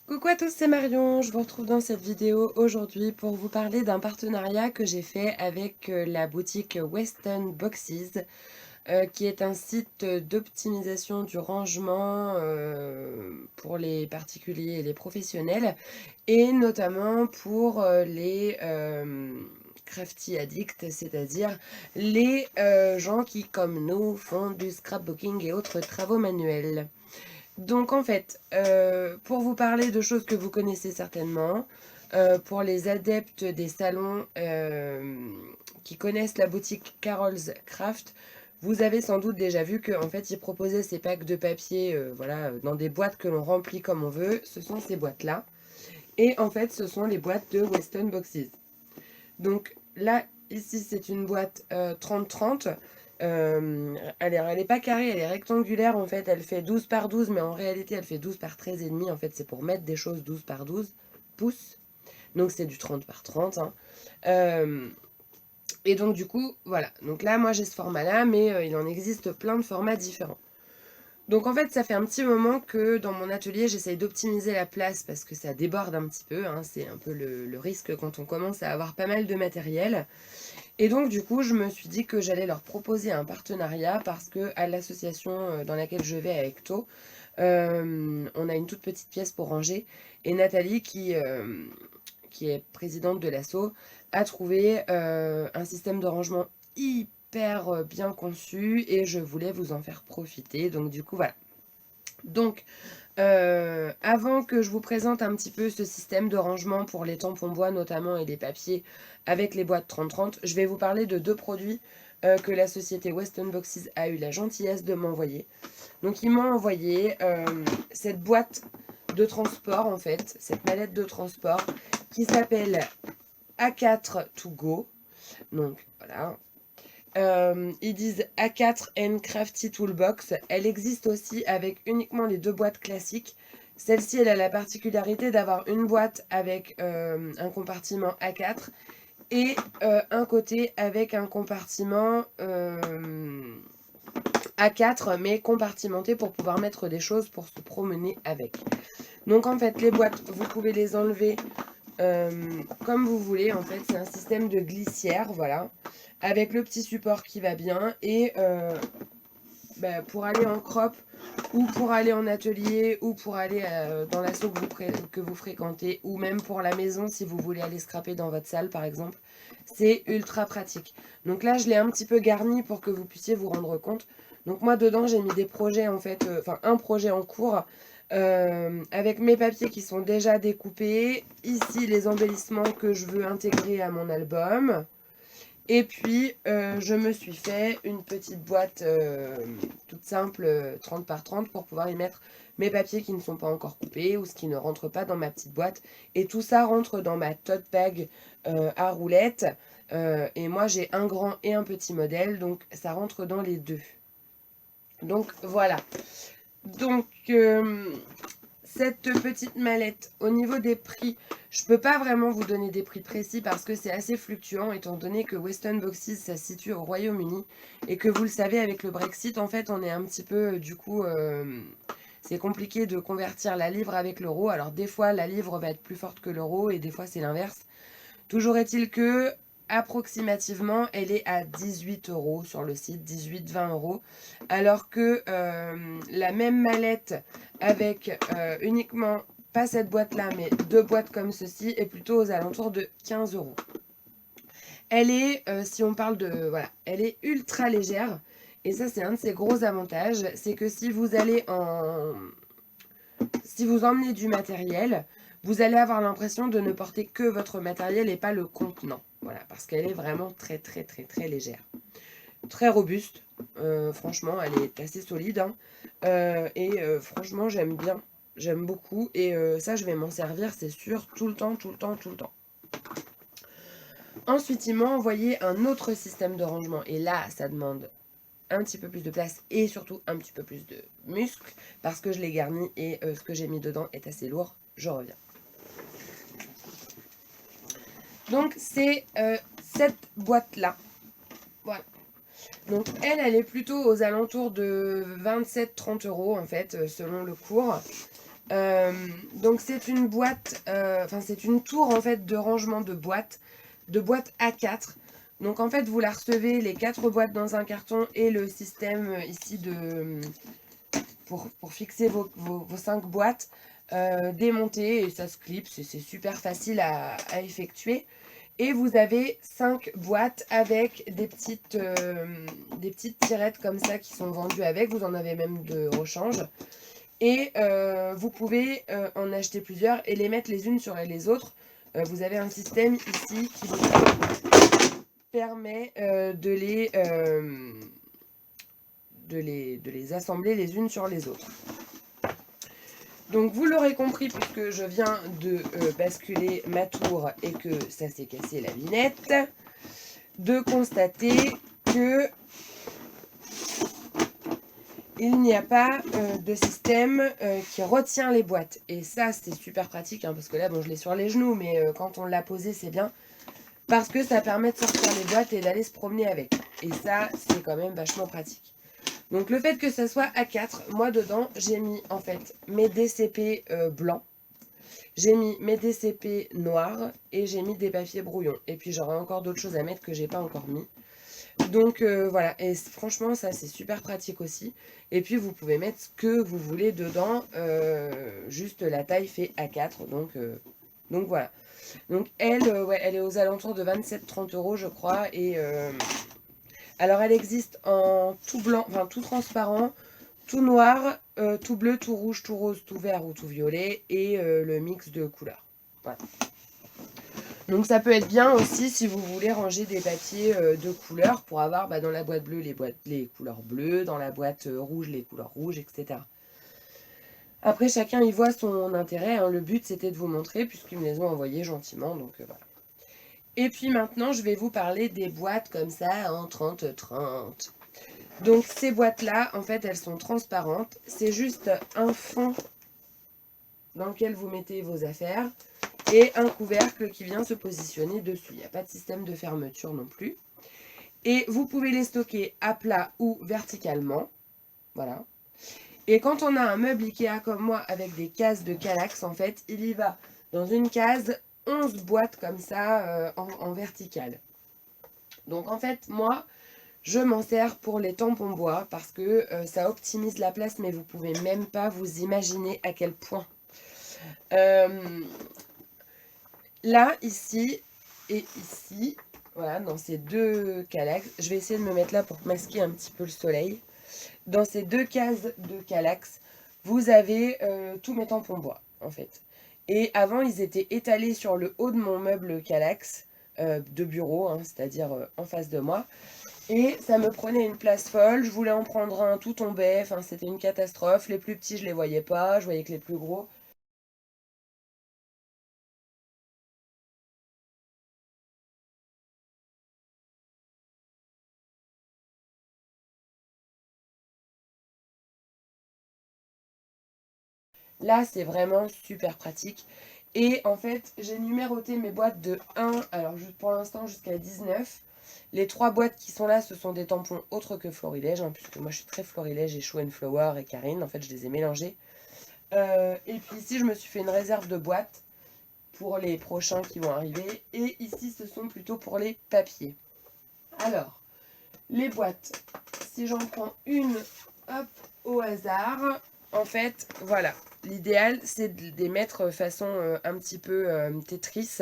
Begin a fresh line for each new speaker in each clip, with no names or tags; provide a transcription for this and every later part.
Coucou à tous, c'est Marion, je vous retrouve dans cette vidéo aujourd'hui pour vous parler d'un partenariat que j'ai fait avec la boutique Weston Boxes, qui est un site d'optimisation du rangement pour les particuliers et les professionnels, et notamment pour les crafty addicts, c'est-à-dire les gens qui, comme nous, font du scrapbooking et autres travaux manuels. Donc en fait, pour vous parler de choses que vous connaissez certainement, pour les adeptes des salons qui connaissent la boutique Carol's Craft, vous avez sans doute déjà vu qu'en fait ils proposaient ces packs de papier voilà, dans des boîtes que l'on remplit comme on veut. Ce sont ces boîtes-là. Et en fait ce sont les boîtes de Weston Boxes. Donc là, ici, c'est une boîte 30-30. Elle est pas carrée, elle est rectangulaire. En fait, elle fait 12 par 12, mais en réalité, elle fait 12 par 13,5. En fait, c'est pour mettre des choses 12 par 12 pouces. Donc, c'est du 30 par 30. Hein. Euh, et donc, du coup, voilà. Donc là, moi, j'ai ce format-là, mais il en existe plein de formats différents. Donc en fait, ça fait un petit moment que dans mon atelier, j'essaye d'optimiser la place parce que ça déborde un petit peu. Hein, c'est un peu le risque quand on commence à avoir pas mal de matériel. Et donc du coup, je me suis dit que j'allais leur proposer un partenariat parce que à l'association dans laquelle je vais avec To, on a une toute petite pièce pour ranger. Et Nathalie, qui est présidente de l'asso, a trouvé un système de rangement hyper bien conçu et je voulais vous en faire profiter. Donc du coup, voilà. Donc, avant que je vous présente un petit peu ce système de rangement pour les tampons bois notamment et les papiers avec les boîtes 30-30, je vais vous parler de deux produits que la société Weston Boxes a eu la gentillesse de m'envoyer. Donc ils m'ont envoyé cette boîte de transport en fait, cette mallette de transport qui s'appelle A4 to go. Donc voilà, ils disent A4 and Crafty Toolbox. Elle existe aussi avec uniquement les deux boîtes classiques. Celle-ci, elle a la particularité d'avoir une boîte avec un compartiment A4 et un côté avec un compartiment A4 mais compartimenté pour pouvoir mettre des choses pour se promener avec. Donc en fait, les boîtes, vous pouvez les enlever comme vous voulez. En fait, c'est un système de glissière, voilà, avec le petit support qui va bien. Et pour aller en crop, ou pour aller en atelier, ou pour aller dans l'assaut que vous fréquentez, ou même pour la maison si vous voulez aller scraper dans votre salle par exemple, c'est ultra pratique. Donc là, je l'ai un petit peu garni pour que vous puissiez vous rendre compte. Donc moi, dedans, j'ai mis des projets en fait, enfin un projet en cours, avec mes papiers qui sont déjà découpés. Ici, les embellissements que je veux intégrer à mon album. Et puis, je me suis fait une petite boîte toute simple, 30 par 30, pour pouvoir y mettre mes papiers qui ne sont pas encore coupés ou ce qui ne rentre pas dans ma petite boîte. Et tout ça rentre dans ma tote bag à roulettes. Et moi, j'ai un grand et un petit modèle, donc ça rentre dans les deux. Donc, voilà. Donc, cette petite mallette, au niveau des prix, je ne peux pas vraiment vous donner des prix précis parce que c'est assez fluctuant étant donné que Weston Boxes, ça se situe au Royaume-Uni et que vous le savez, avec le Brexit, en fait, on est un petit peu, du coup, c'est compliqué de convertir la livre avec l'euro. Alors des fois, la livre va être plus forte que l'euro et des fois, c'est l'inverse. Toujours est-il que, approximativement, elle est à 18 € sur le site, 18-20 €, alors que la même mallette avec uniquement, pas cette boîte-là, mais deux boîtes comme ceci, est plutôt aux alentours de 15 €. Elle est, si on parle de, voilà, elle est ultra légère, et ça c'est un de ses gros avantages, c'est que si vous allez si vous emmenez du matériel, vous allez avoir l'impression de ne porter que votre matériel et pas le contenant. Voilà, parce qu'elle est vraiment très très très très légère. Très robuste, franchement, elle est assez solide. Hein. Franchement, j'aime bien, j'aime beaucoup. Et ça, je vais m'en servir, c'est sûr, tout le temps, tout le temps, tout le temps. Ensuite, ils m'ont envoyé un autre système de rangement. Et là, ça demande un petit peu plus de place et surtout un petit peu plus de muscles parce que je l'ai garni et ce que j'ai mis dedans est assez lourd. Je reviens. Donc c'est cette boîte-là. Voilà. Donc elle est plutôt aux alentours de 27-30 € en fait, selon le cours. Donc c'est une boîte, enfin c'est une tour en fait de rangement de boîtes A4. Donc en fait vous la recevez les 4 boîtes dans un carton et le système ici pour fixer vos 5 boîtes démontées et ça se clipse, c'est super facile à effectuer. Et vous avez 5 boîtes avec des petites tirettes comme ça qui sont vendues avec, vous en avez même de rechange. Et vous pouvez en acheter plusieurs et les mettre les unes sur les autres. Vous avez un système ici qui vous permet de les assembler les unes sur les autres. Donc vous l'aurez compris puisque je viens de basculer ma tour et que ça s'est cassé la vinette, de constater que il n'y a pas de système qui retient les boîtes. Et ça, c'est super pratique, hein, parce que là, bon, je l'ai sur les genoux, mais quand on l'a posé, c'est bien. Parce que ça permet de sortir les boîtes et d'aller se promener avec. Et ça, c'est quand même vachement pratique. Donc le fait que ça soit A4, moi dedans, j'ai mis en fait mes DCP blancs. J'ai mis mes DCP noirs et j'ai mis des papiers brouillons. Et puis j'aurai encore d'autres choses à mettre que j'ai pas encore mis. Donc voilà, et franchement ça c'est super pratique aussi. Et puis vous pouvez mettre ce que vous voulez dedans, juste la taille fait A4, donc voilà. Donc elle, ouais, elle est aux alentours de 27-30 € je crois. Et alors elle existe en tout blanc, enfin tout transparent, tout noir, tout bleu, tout rouge, tout rose, tout vert ou tout violet et le mix de couleurs. Voilà. Donc ça peut être bien aussi si vous voulez ranger des papiers de couleurs pour avoir dans la boîte bleue les couleurs bleues, dans la boîte rouge les couleurs rouges, etc. Après chacun y voit son intérêt, hein. Le but c'était de vous montrer puisqu'ils me les ont envoyés gentiment, donc voilà. Et puis maintenant je vais vous parler des boîtes comme ça en 30-30. Donc ces boîtes là en fait elles sont transparentes, c'est juste un fond dans lequel vous mettez vos affaires et un couvercle qui vient se positionner dessus. Il n'y a pas de système de fermeture non plus. Et vous pouvez les stocker à plat ou verticalement. Voilà. Et quand on a un meuble Ikea comme moi avec des cases de Kallax, en fait, il y va dans une case 11 boîtes comme ça en verticale. Donc en fait, moi, je m'en sers pour les tampons bois parce que ça optimise la place, mais vous pouvez même pas vous imaginer à quel point. Là, ici et ici, voilà, dans ces deux Kallax, je vais essayer de me mettre là pour masquer un petit peu le soleil. Dans ces deux cases de Kallax, vous avez tous mes tampons bois, en fait. Et avant, ils étaient étalés sur le haut de mon meuble Kallax de bureau, hein, c'est-à-dire en face de moi. Et ça me prenait une place folle, je voulais en prendre un, tout tombait, enfin c'était une catastrophe. Les plus petits, je les voyais pas, je voyais que les plus gros. Là, c'est vraiment super pratique. Et en fait, j'ai numéroté mes boîtes de 1, alors pour l'instant jusqu'à 19. Les 3 boîtes qui sont là, ce sont des tampons autres que Florilège, hein, puisque moi je suis très Florilège et Show Flower et Karine. En fait, je les ai mélangés. Et puis ici, je me suis fait une réserve de boîtes pour les prochains qui vont arriver. Et ici, ce sont plutôt pour les papiers. Alors, les boîtes, si j'en prends une, hop, au hasard, en fait, voilà. L'idéal, c'est de les mettre façon un petit peu Tetris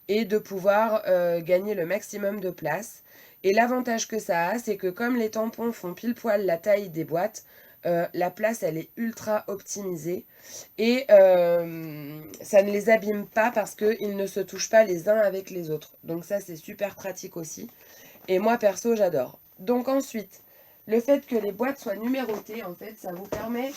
et de pouvoir gagner le maximum de place. Et l'avantage que ça a, c'est que comme les tampons font pile poil la taille des boîtes, la place, elle est ultra optimisée. Et ça ne les abîme pas parce qu'ils ne se touchent pas les uns avec les autres. Donc ça, c'est super pratique aussi. Et moi, perso, j'adore. Donc ensuite, le fait que les boîtes soient numérotées, en fait, ça vous permet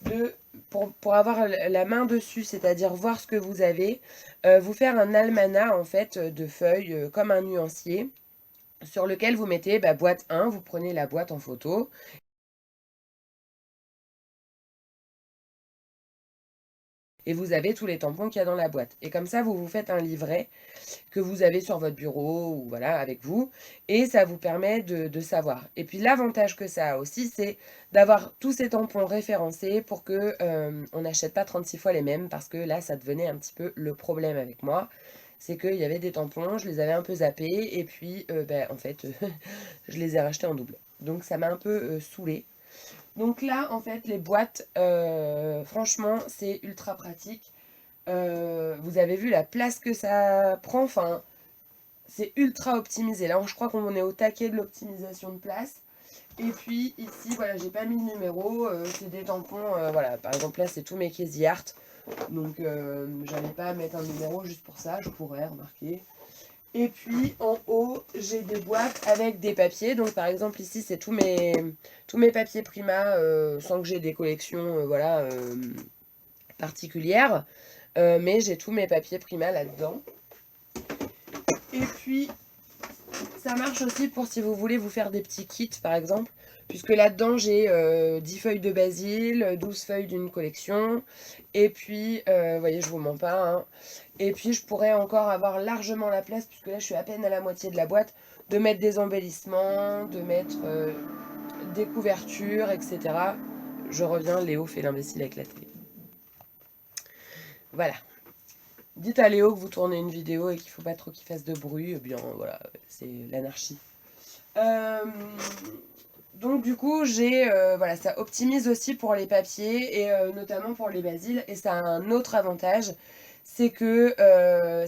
de, pour avoir la main dessus, c'est-à-dire voir ce que vous avez, vous faire un almanach, en fait, de feuilles, comme un nuancier, sur lequel vous mettez boîte 1, vous prenez la boîte en photo. Et vous avez tous les tampons qu'il y a dans la boîte. Et comme ça, vous vous faites un livret que vous avez sur votre bureau ou voilà, avec vous. Et ça vous permet de savoir. Et puis l'avantage que ça a aussi, c'est d'avoir tous ces tampons référencés pour que on n'achète pas 36 fois les mêmes. Parce que là, ça devenait un petit peu le problème avec moi. C'est qu'il y avait des tampons, je les avais un peu zappés. Et puis, en fait, je les ai rachetés en double. Donc ça m'a un peu saoulée. Donc là, en fait, les boîtes, franchement, c'est ultra pratique. Vous avez vu la place que ça prend, enfin, c'est ultra optimisé. Là, je crois qu'on est au taquet de l'optimisation de place. Et puis ici, voilà, j'ai pas mis de numéro, c'est des tampons, voilà, par exemple là, c'est tous mes Casey Art. Donc, j'avais pas à mettre un numéro juste pour ça, je pourrais remarquer. Et puis en haut, j'ai des boîtes avec des papiers. Donc par exemple ici, c'est tous mes papiers Prima, sans que j'ai des collections voilà, particulières. Mais j'ai tous mes papiers Prima là-dedans. Et puis, ça marche aussi pour si vous voulez vous faire des petits kits par exemple. Puisque là-dedans, j'ai 10 feuilles de basil, 12 feuilles d'une collection. Et puis, vous voyez, je vous mens pas, hein. Et puis, je pourrais encore avoir largement la place, puisque là, je suis à peine à la moitié de la boîte, de mettre des embellissements, de mettre des couvertures, etc. Je reviens, Léo fait l'imbécile avec la télé. Voilà. Dites à Léo que vous tournez une vidéo et qu'il ne faut pas trop qu'il fasse de bruit. Eh bien, voilà, c'est l'anarchie. Donc du coup, voilà, ça optimise aussi pour les papiers et notamment pour les basiles. Et ça a un autre avantage, c'est que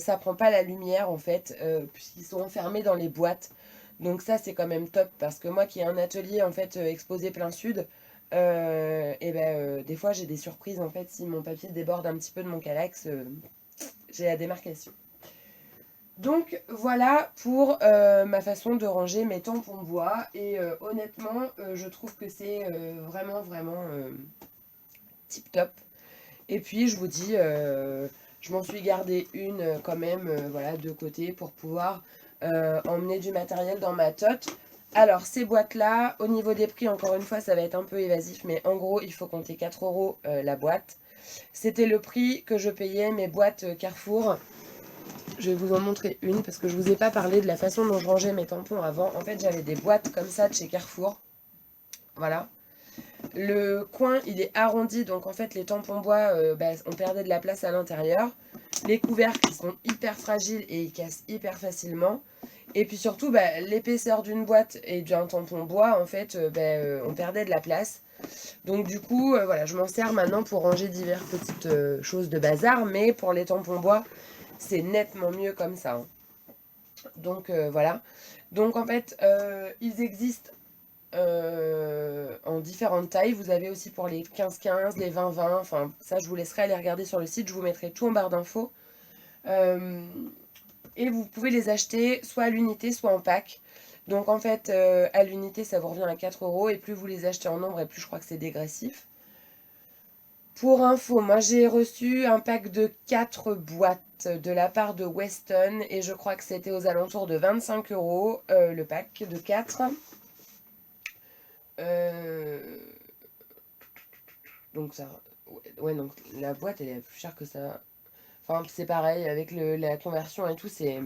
ça prend pas la lumière en fait, puisqu'ils sont enfermés dans les boîtes. Donc ça, c'est quand même top parce que moi qui ai un atelier en fait exposé plein sud, des fois j'ai des surprises en fait si mon papier déborde un petit peu de mon calax, j'ai la démarcation. Donc voilà pour ma façon de ranger mes tampons bois et honnêtement je trouve que c'est vraiment tip top. Et puis je vous dis, je m'en suis gardé une quand même voilà, de côté pour pouvoir emmener du matériel dans ma tote. Alors ces boîtes là, au niveau des prix encore une fois ça va être un peu évasif mais en gros il faut compter 4 € la boîte. C'était le prix que je payais mes boîtes Carrefour. Je vais vous en montrer une parce que je vous ai pas parlé de la façon dont je rangeais mes tampons avant. En fait, j'avais des boîtes comme ça de chez Carrefour. Voilà. Le coin, il est arrondi, donc en fait, les tampons bois, on perdait de la place à l'intérieur. Les couvercles, ils sont hyper fragiles et ils cassent hyper facilement. Et puis surtout, l'épaisseur d'une boîte et d'un tampon bois, en fait, on perdait de la place. Donc du coup, voilà, je m'en sers maintenant pour ranger diverses petites choses de bazar. Mais pour les tampons bois, c'est nettement mieux comme ça. Hein. Donc voilà. Donc en fait, ils existent en différentes tailles. Vous avez aussi pour les 15-15, les 20-20. Enfin, ça, je vous laisserai aller regarder sur le site. Je vous mettrai tout en barre d'infos. Et vous pouvez les acheter soit à l'unité, soit en pack. Donc en fait, à l'unité, ça vous revient à 4 €. Et plus vous les achetez en nombre, et plus je crois que c'est dégressif. Pour info, moi j'ai reçu un pack de 4 boîtes de la part de Weston et je crois que c'était aux alentours de 25 € le pack de 4. Donc ça, ouais, donc la boîte elle est plus chère que ça. Enfin c'est pareil avec la conversion et tout, c'est...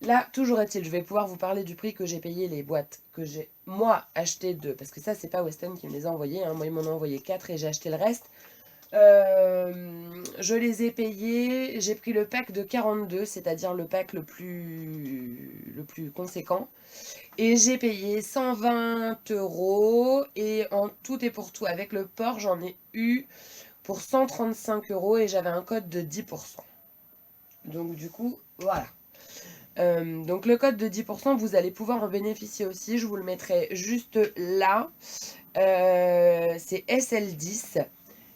Là, toujours est-il, je vais pouvoir vous parler du prix que j'ai payé les boîtes que j'ai moi acheté de... Parce que ça c'est pas Weston qui me les a envoyées, hein. Moi ils m'en ont envoyé 4 et j'ai acheté le reste. Je les ai payés, j'ai pris le pack de 42, c'est-à-dire le pack le plus conséquent. Et j'ai payé 120 € et en tout et pour tout, avec le port, j'en ai eu pour 135 € et j'avais un code de 10%. Donc du coup, voilà. Donc le code de 10%, vous allez pouvoir en bénéficier aussi, je vous le mettrai juste là. C'est SL10.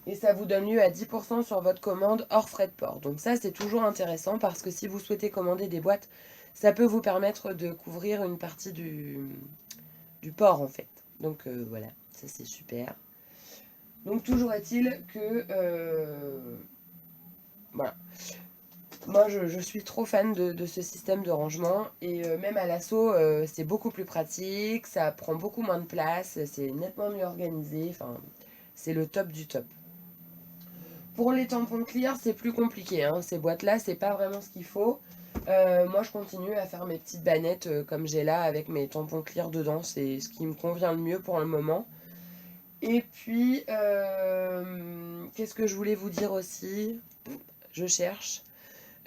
Et ça vous donne lieu à 10% sur votre commande hors frais de port. Donc ça, c'est toujours intéressant parce que si vous souhaitez commander des boîtes, ça peut vous permettre de couvrir une partie du port en fait. Donc voilà, ça c'est super. Donc toujours est-il que... voilà. Moi, je suis trop fan de ce système de rangement. Et même à l'assaut, c'est beaucoup plus pratique, ça prend beaucoup moins de place, c'est nettement mieux organisé. Enfin, c'est le top du top. Pour les tampons clear, c'est plus compliqué, hein. Ces boîtes-là, c'est pas vraiment ce qu'il faut. Moi, je continue à faire mes petites bannettes comme j'ai là, avec mes tampons clear dedans. C'est ce qui me convient le mieux pour le moment. Et puis, qu'est-ce que je voulais vous dire aussi? Je cherche.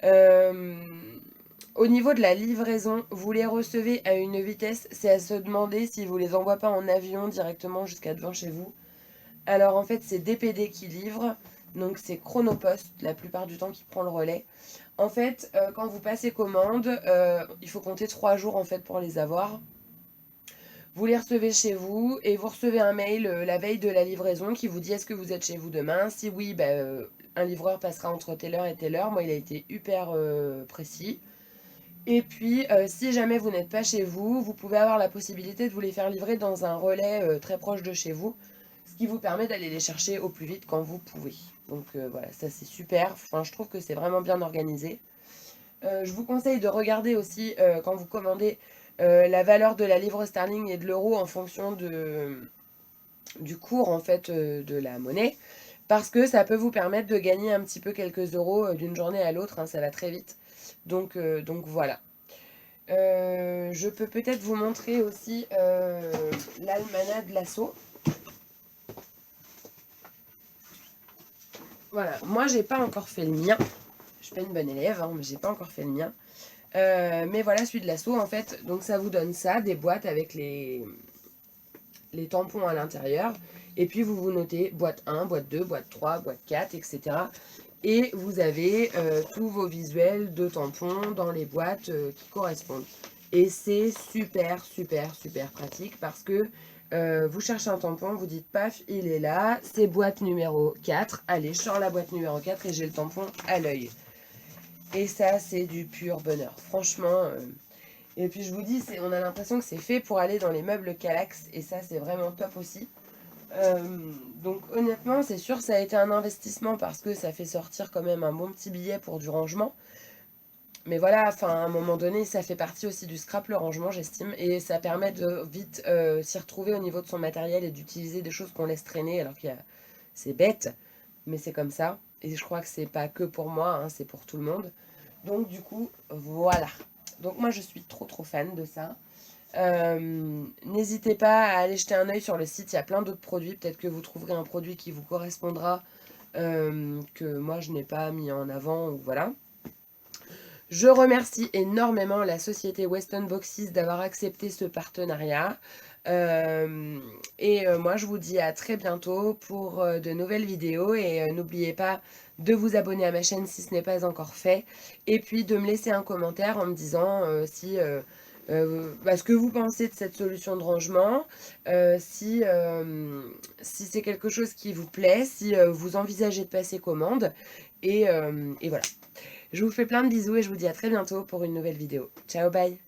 Euh, Au niveau de la livraison, vous les recevez à une vitesse, c'est à se demander si vous les envoie pas en avion directement jusqu'à devant chez vous. Alors en fait, c'est DPD qui livre, donc c'est Chronopost la plupart du temps qui prend le relais. En fait, quand vous passez commande, il faut compter 3 jours en fait pour les avoir. Vous les recevez chez vous et vous recevez un mail la veille de la livraison qui vous dit est-ce que vous êtes chez vous demain. Si oui, un livreur passera entre telle heure et telle heure. Moi, il a été hyper précis. Et puis, si jamais vous n'êtes pas chez vous, vous pouvez avoir la possibilité de vous les faire livrer dans un relais très proche de chez vous, ce qui vous permet d'aller les chercher au plus vite quand vous pouvez. Donc voilà, ça c'est super. Enfin, je trouve que c'est vraiment bien organisé. Je vous conseille de regarder aussi quand vous commandez la valeur de la livre sterling et de l'euro en fonction du cours en fait de la monnaie, parce que ça peut vous permettre de gagner un petit peu quelques euros d'une journée à l'autre, hein, ça va très vite. Donc voilà. Je peux peut-être vous montrer aussi l'almanach de l'assaut. Voilà, moi j'ai pas encore fait le mien. Je suis pas une bonne élève, hein, mais j'ai pas encore fait le mien. Mais voilà, celui de l'assaut en fait, donc ça vous donne ça, des boîtes avec les tampons à l'intérieur. Et puis vous vous notez boîte 1, boîte 2, boîte 3, boîte 4, etc. Et vous avez tous vos visuels de tampons dans les boîtes qui correspondent. Et c'est super, super, super pratique parce que vous cherchez un tampon, vous dites paf, il est là, c'est boîte numéro 4. Allez, je sors la boîte numéro 4 et j'ai le tampon à l'œil. Et ça, c'est du pur bonheur. Franchement. Et puis je vous dis, on a l'impression que c'est fait pour aller dans les meubles Calax. Et ça, c'est vraiment top aussi. Donc honnêtement, c'est sûr, ça a été un investissement parce que ça fait sortir quand même un bon petit billet pour du rangement. Mais voilà, enfin, à un moment donné, ça fait partie aussi du scrap, le rangement, j'estime. Et ça permet de vite s'y retrouver au niveau de son matériel et d'utiliser des choses qu'on laisse traîner. Alors qu'il y a... C'est bête, mais c'est comme ça. Et je crois que c'est pas que pour moi, hein, c'est pour tout le monde. Donc du coup, voilà. Donc moi, je suis trop trop fan de ça. N'hésitez pas à aller jeter un œil sur le site, il y a plein d'autres produits. Peut-être que vous trouverez un produit qui vous correspondra, que moi je n'ai pas mis en avant, ou voilà. Je remercie énormément la société Weston Boxes d'avoir accepté ce partenariat. Moi, je vous dis à très bientôt pour de nouvelles vidéos. Et n'oubliez pas de vous abonner à ma chaîne si ce n'est pas encore fait. Et puis de me laisser un commentaire en me disant ce que vous pensez de cette solution de rangement, si c'est quelque chose qui vous plaît, si vous envisagez de passer commande. Et voilà. Je vous fais plein de bisous et je vous dis à très bientôt pour une nouvelle vidéo. Ciao, bye!